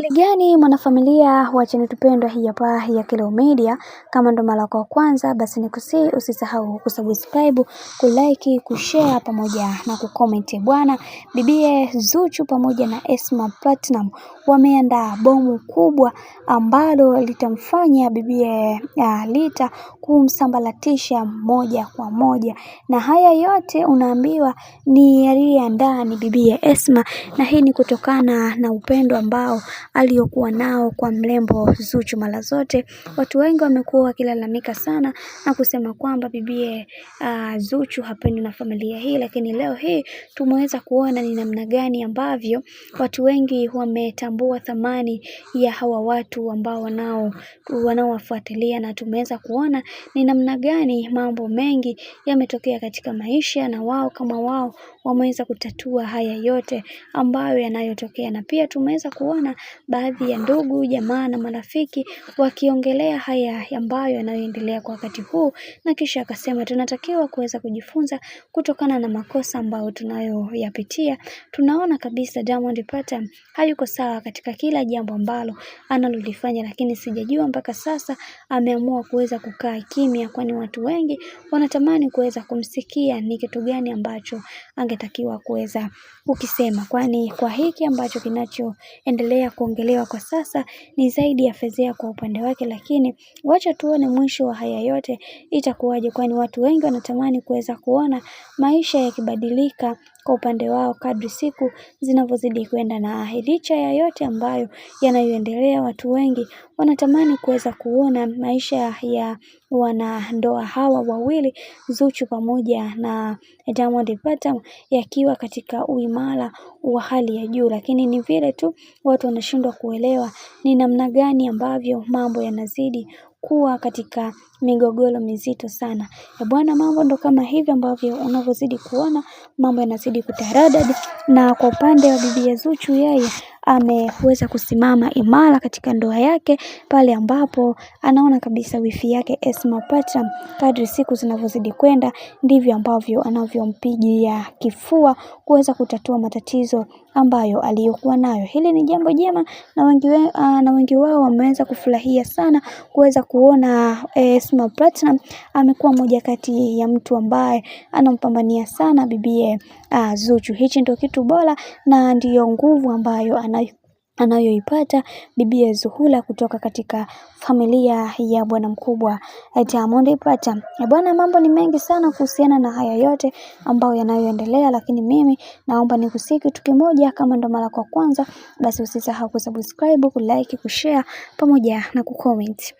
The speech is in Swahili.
Hali gani mwanafamilia wa channel tupendwa hii hapa ya Kelo Media. Kama ndo mara yako ya kwanza basi nikusii usisahau kusubscribe, kulike, kushare pamoja na kucomment. Bwana bibie Zuchu pamoja na Esma Platinum wameandaa bomu kubwa ambalo litamfanya bibie Lita kumsambalatisha moja kwa moja, na haya yote unaambiwa ni aliyeandaa ni bibie Esma, na hii ni kutokana na upendo ambao aliyokuwa nao kwa mrembo Zuchu. Mara zote watu wengi wamekuwa wakilalamika sana na kusema kwamba bibie Zuchu hapendi na familia hii, lakini leo hii tumeweza kuona ni namna gani ambavyo watu wengi wametambua thamani ya hawa watu ambao wanaowafuatilia, na tumeweza kuona ni namna gani mambo mengi yametokea katika maisha, na wao kama wao wameweza kutatua haya yote ambayo yanayotokea. Na pia tumeweza kuona baadhi ya ndugu, jamaa na marafiki wakiongelea haya ambayo yanayoendelea kwa wakati huu, na kisha akasema tunatakiwa kuweza kujifunza kutokana na makosa ambayo tunayoyapitia. Tunaona kabisa Diamond Platnumz hayuko sawa katika kila jambo ambalo analolifanya, lakini sijajua mpaka sasa ameamua kuweza kukaa kimya, kwani watu wengi wanatamani kuweza kumsikia ni kitu gani ambacho angetakiwa kuweza kukisema, kwani kwa hiki ambacho kinachoendelea kuongelewa kwa sasa ni zaidi ya fedhea kwa upande wake. Lakini wacha tuone mwisho wa haya yote itakuwaje, kwani watu wengi wanatamani kuweza kuona maisha yakibadilika kwa upande wao kadri siku zinavyozidi kwenda. Na licha ya yote ambayo yanayoendelea, watu wengi wanatamani kuweza kuona maisha ya wanandoa hawa wawili Zuchu pamoja na Diamond Platnumz yakiwa katika uimara wa hali ya juu, lakini ni vile tu watu wanashindwa kuelewa ni namna gani ambavyo mambo yanazidi kuwa katika migogoro mizito sana. Bwana, mambo ndo kama hivi ambavyo unavyozidi kuona mambo yanazidi kutaradadi, na kwa upande wa bibi Zuchu, yeye ameweza kusimama imara katika ndoa yake, pale ambapo anaona kabisa wifi yake Esma Platinum kadri siku zinavyozidi kwenda ndivyo ambavyo anavyompigia kifua kuweza kutatua matatizo ambayo aliyokuwa nayo. Hili ni jambo jema, na wengi wao wameweza kufurahia sana kuweza kuona Esma Platinum amekuwa moja kati ya mtu ambaye anampambania sana bibie Zuchu. Hichi ndio kitu bora na ndiyo nguvu ambayo anayoipata bibie Zuhura kutoka katika familia ya bwana mkubwa Diamond Platnumz. Bwana, mambo ni mengi sana kuhusiana na haya yote ambayo yanayoendelea, lakini mimi naomba nikusii kitu kimoja. Kama ndo mara kwa kwanza basi usisahau kusubscribe, kulike, kushare pamoja na kucomment.